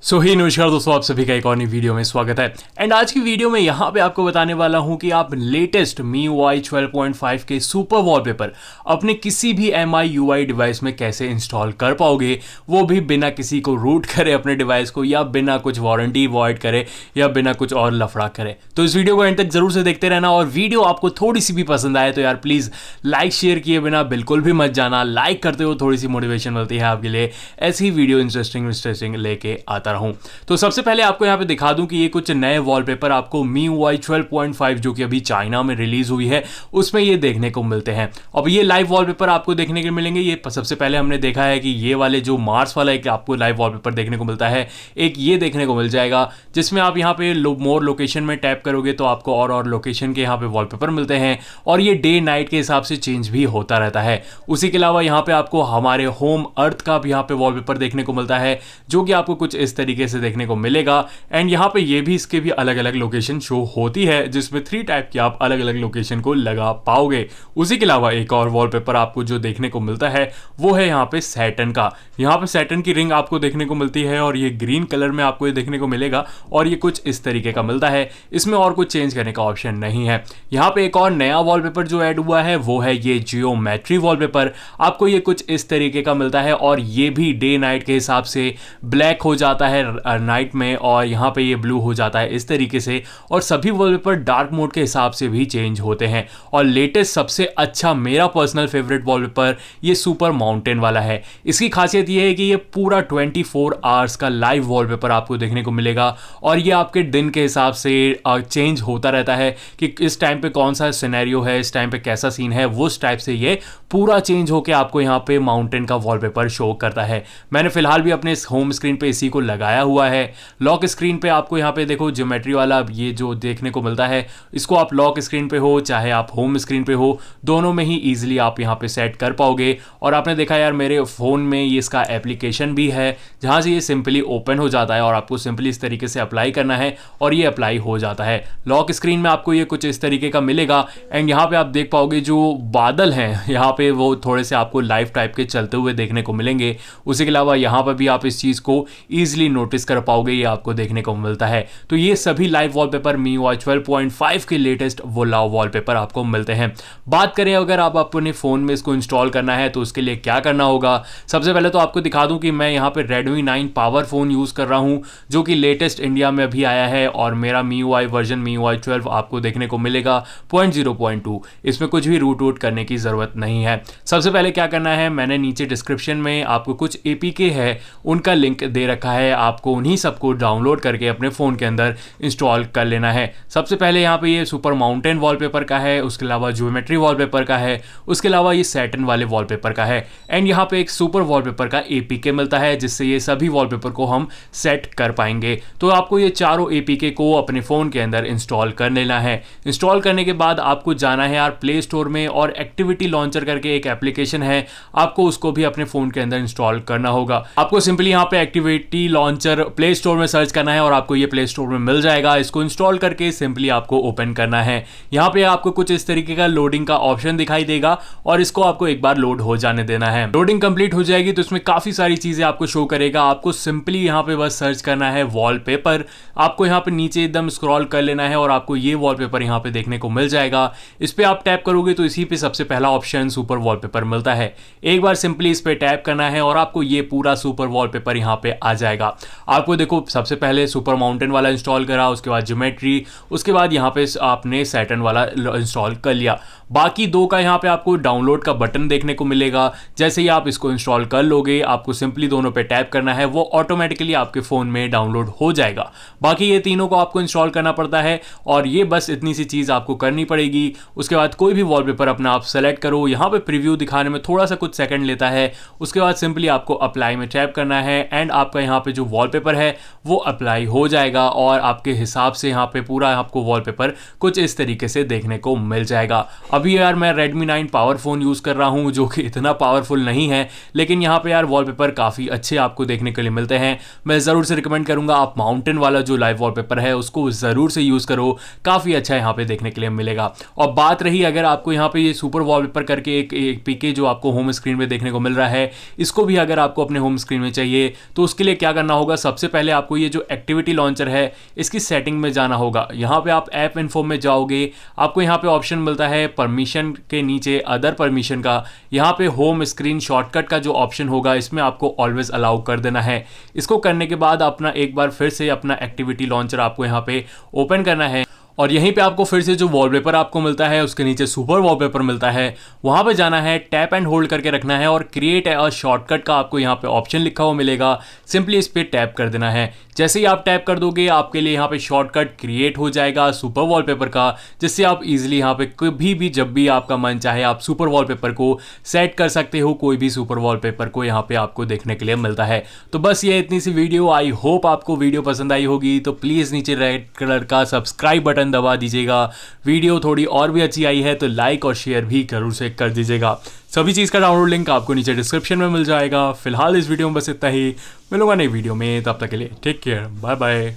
नमस्कार दोस्तों, आप सभी का एक और नई वीडियो में स्वागत है। एंड आज की वीडियो में यहाँ पे आपको बताने वाला हूँ कि आप लेटेस्ट MIUI 12.5 के सुपर वॉलपेपर अपने किसी भी MIUI डिवाइस में कैसे इंस्टॉल कर पाओगे, वो भी बिना किसी को रूट करे अपने डिवाइस को, या बिना कुछ वारंटी वॉइड करे, या बिना कुछ और लफड़ा करे। तो इस वीडियो को एंड तक जरूर से देखते रहना, और वीडियो आपको थोड़ी सी भी पसंद आए तो यार प्लीज़ लाइक शेयर किए बिना बिल्कुल भी मत जाना। लाइक करते हो थोड़ी सी मोटिवेशन मिलती है आपके लिए ऐसी वीडियो इंटरेस्टिंग लेके आता हूं। तो सबसे पहले आपको यहां पे दिखा दूं कि ये कुछ नए वॉलपेपर आपको MIUI 12.5 जो कि अभी चाइना में रिलीज हुई है उसमें ये देखने को मिलते हैं। अब ये लाइव वॉलपेपर आपको देखने को मिलेंगे। ये सबसे पहले हमने देखा है कि ये वाले जो मार्स वाला एक आपको लाइव वॉलपेपर देखने को मिलता है, एक ये देखने को मिल जाएगा जिसमें आप यहाँ पे मोर लोकेशन में टैप करोगे तो आपको और लोकेशन के यहाँ पे वॉलपेपर मिलते हैं, और ये डे नाइट के हिसाब से चेंज भी होता रहता है। उसी के अलावा यहाँ पे आपको हमारे होम अर्थ का भी यहाँ पे वॉलपेपर देखने को मिलता है जो कि आपको कुछ इस तरीके से देखने को मिलेगा। एंड यहाँ पे ये भी इसके भी अलग अलग लोकेशन शो होती है जिसमें 3 टाइप की आप अलग अलग लोकेशन को लगा पाओगे। उसी के अलावा एक और वॉलपेपर आपको जो देखने को मिलता है वो है यहाँ पे सैटर्न का। यहाँ पे सैटर्न की रिंग आपको देखने को मिलती है और ये ग्रीन कलर में आपको ये देखने को मिलेगा, और ये कुछ इस तरीके का मिलता है। इसमें और कुछ चेंज करने का ऑप्शन नहीं है। यहाँ पे एक और नया वॉलपेपर जो ऐड हुआ है वो है ये जियोमेट्री वॉलपेपर। आपको ये कुछ इस तरीके का मिलता है, और ये भी डे नाइट के हिसाब से ब्लैक हो जाता है नाइट में, और यहाँ पे ये ब्लू हो जाता है इस तरीके से। और सभी वॉलपेपर डार्क मोड के हिसाब से भी चेंज होते हैं। और लेटेस्ट सबसे अच्छा मेरा पर्सनल फेवरेट वॉलपेपर ये सुपर माउंटेन वाला है। इसकी खासियत ये है कि ये पूरा 24 आवर्स का लाइव वॉलपेपर आपको देखने को मिलेगा, और ये आपके दिन के हिसाब से चेंज होता रहता है कि इस टाइम पे कौन सा सिनेरियो है, इस टाइम पे कैसा सीन है, वो उस टाइप से ये पूरा चेंज होकर आपको यहाँ पे माउंटेन का वॉलपेपर शो करता है। मैंने फिलहाल भी अपने होम स्क्रीन पे इसी को लगाया हुआ है। लॉक स्क्रीन पे आपको यहाँ पे देखो ज्योमेट्री वाला ये जो देखने को मिलता है, इसको आप लॉक स्क्रीन पे हो चाहे आप होम स्क्रीन पे हो, दोनों में ही इजीली आप यहाँ पे सेट कर पाओगे। और आपने देखा यार मेरे फ़ोन में ये इसका एप्लीकेशन भी है जहाँ से ये सिंपली ओपन हो जाता है, और आपको सिंपली इस तरीके से अप्लाई करना है और ये अप्लाई हो जाता है। लॉक स्क्रीन में आपको ये कुछ इस तरीके का मिलेगा। एंड यहाँ पे आप देख पाओगे जो बादल हैं यहाँ पे वो थोड़े से आपको लाइव टाइप के चलते हुए देखने को मिलेंगे। उसी के अलावा यहाँ पर भी आप इस चीज़ को ईजिली नोटिस कर पाओगे, ये आपको देखने को मिलता है। तो ये सभी लाइव वॉलपेपर MIUI 12.5 के लेटेस्ट वॉलपेपर आपको मिलते हैं। बात करें अगर आप अपने फ़ोन में इसको इंस्टॉल करना है तो उसके लिए क्या करना होगा। सबसे पहले तो आपको दिखा दूं कि मैं यहाँ पे Redmi 9 पावर फ़ोन यूज़ कर रहा हूँ जो कि लेटेस्ट इंडिया में अभी आया है, और मेरा MIUI वर्जन MIUI 12 आपको देखने को मिलेगा 0.2। इसमें कुछ भी रूट करने की ज़रूरत नहीं है। सबसे पहले क्या करना है, मैंने नीचे डिस्क्रिप्शन में आपको कुछ APK है उनका लिंक दे रखा है, आपको उन्हीं सबको डाउनलोड करके अपने फ़ोन के अंदर इंस्टॉल कर लेना है। सबसे पहले यहाँ पे ये सुपर माउंटेन वॉलपेपर का है, उसके अलावा ज्योमेट्री वॉलपेपर का है, उसके अलावा ये सैटर्न वाले वॉलपेपर का है। एंड यहाँ पे एक सुपर वॉलपेपर का APK मिलता है जिससे ये सभी वॉलपेपर को हम सेट कर पाएंगे। तो आपको ये चारों APK को अपने फ़ोन के अंदर इंस्टॉल कर लेना है। इंस्टॉल करने के बाद आपको जाना है यार प्ले स्टोर में, और एक्टिविटी लॉन्चर करके एक एप्लीकेशन है, आपको उसको भी अपने फ़ोन के अंदर इंस्टॉल करना होगा। आपको सिंपली यहाँ पे एक्टिविटी लॉन्चर प्ले स्टोर में सर्च करना है और आपको ये प्ले स्टोर में मिल जाएगा। इसको इंस्टॉल करके सिंपली आपको ओपन करना है। यहाँ पे आपको कुछ इस तरीके का लोडिंग का ऑप्शन दिखाई देगा, और इसको आपको एक बार लोड हो जाने देना है। लोडिंग कंप्लीट हो जाएगी तो इसमें काफ़ी सारी चीज़ें आपको शो करेगा। आपको सिंपली यहाँ पे बस सर्च करना है वॉलपेपर। आपको यहाँ पे नीचे एकदम स्क्रॉल कर लेना है और आपको ये वॉलपेपर यहाँ पे देखने को मिल जाएगा। इस पर आप टैप करोगे तो इसी पे सबसे पहला ऑप्शन सुपर वॉलपेपर मिलता है। एक बार सिंपली इस पे टैप करना है और आपको ये पूरा सुपर वॉलपेपर यहाँ पे आ जाएगा। आपको देखो सबसे पहले सुपर माउंटेन वाला इंस्टॉल करा, उसके बाद ज्योमेट्री, उसके बाद यहाँ पे आपने सैटर्न वाला इंस्टॉल कर लिया। बाकी दो का यहाँ पे आपको डाउनलोड का बटन देखने को मिलेगा। जैसे ही आप इसको इंस्टॉल कर लोगे आपको सिंपली दोनों पे टैप करना है, वो ऑटोमेटिकली आपके फ़ोन में डाउनलोड हो जाएगा। बाकी ये तीनों को आपको इंस्टॉल करना पड़ता है, और ये बस इतनी सी चीज़ आपको करनी पड़ेगी। उसके बाद कोई भी वॉलपेपर अपना आप सेलेक्ट करो। यहाँ पे प्रीव्यू दिखाने में थोड़ा सा कुछ सेकंड लेता है। उसके बाद सिंपली आपको अप्लाई में टैप करना है, एंड आपका यहाँ पे जो वॉलपेपर है वो अप्लाई हो जाएगा, और आपके हिसाब से यहाँ पे पूरा आपको वॉलपेपर कुछ इस तरीके से देखने को मिल जाएगा। अभी यार मैं Redmi 9 पावर फ़ोन यूज़ कर रहा हूँ जो कि इतना पावरफुल नहीं है, लेकिन यहाँ पे यार वॉलपेपर काफ़ी अच्छे आपको देखने के लिए मिलते हैं। मैं ज़रूर से रिकमेंड करूँगा आप माउंटेन वाला जो लाइव वॉलपेपर है उसको ज़रूर से यूज़ करो, काफ़ी अच्छा यहाँ पे देखने के लिए मिलेगा। और बात रही अगर आपको यहाँ पे ये सुपर वॉलपेपर करके एक पीके जो आपको होम स्क्रीन पे देखने को मिल रहा है, इसको भी अगर आपको अपने होम स्क्रीन में चाहिए तो उसके लिए क्या करना होगा, सबसे पहले आपको ये जो एक्टिविटी लॉन्चर है इसकी सेटिंग में जाना होगा। यहाँ पे आप ऐप इन्फो में जाओगे, आपको यहाँ पे ऑप्शन मिलता है परमिशन के नीचे अदर परमिशन का, यहाँ पे होम स्क्रीन शॉर्टकट का जो ऑप्शन होगा इसमें आपको ऑलवेज अलाउ कर देना है। इसको करने के बाद अपना एक बार फिर से अपना एक्टिविटी लॉन्चर आपको यहाँ पे ओपन करना है और यहीं पे आपको फिर से जो वॉलपेपर आपको मिलता है उसके नीचे सुपर वॉलपेपर मिलता है, वहाँ पे जाना है, टैप एंड होल्ड करके रखना है और क्रिएट अ शॉर्टकट का आपको यहाँ पे ऑप्शन लिखा हुआ मिलेगा, सिंपली इस पर टैप कर देना है। जैसे ही आप टैप कर दोगे आपके लिए यहाँ पे शॉर्टकट क्रिएट हो जाएगा सुपर वॉलपेपर का, जिससे आप इजीली यहाँ पे कभी भी जब भी आपका मन चाहे आप सुपर वॉलपेपर को सेट कर सकते हो, कोई भी सुपर वॉलपेपर को यहाँ पे आपको देखने के लिए मिलता है। तो बस ये इतनी सी वीडियो, आई होप आपको वीडियो पसंद आई होगी। तो प्लीज़ नीचे रेड कलर का सब्सक्राइब बटन दबा दीजिएगा। वीडियो थोड़ी और भी अच्छी आई है तो लाइक और शेयर भी जरूर से कर दीजिएगा। सभी चीज़ का डाउनलोड लिंक आपको नीचे डिस्क्रिप्शन में मिल जाएगा। फिलहाल इस वीडियो में बस इतना ही, मिलूंगा नई वीडियो में, तब तक के लिए टेक केयर, बाय बाय।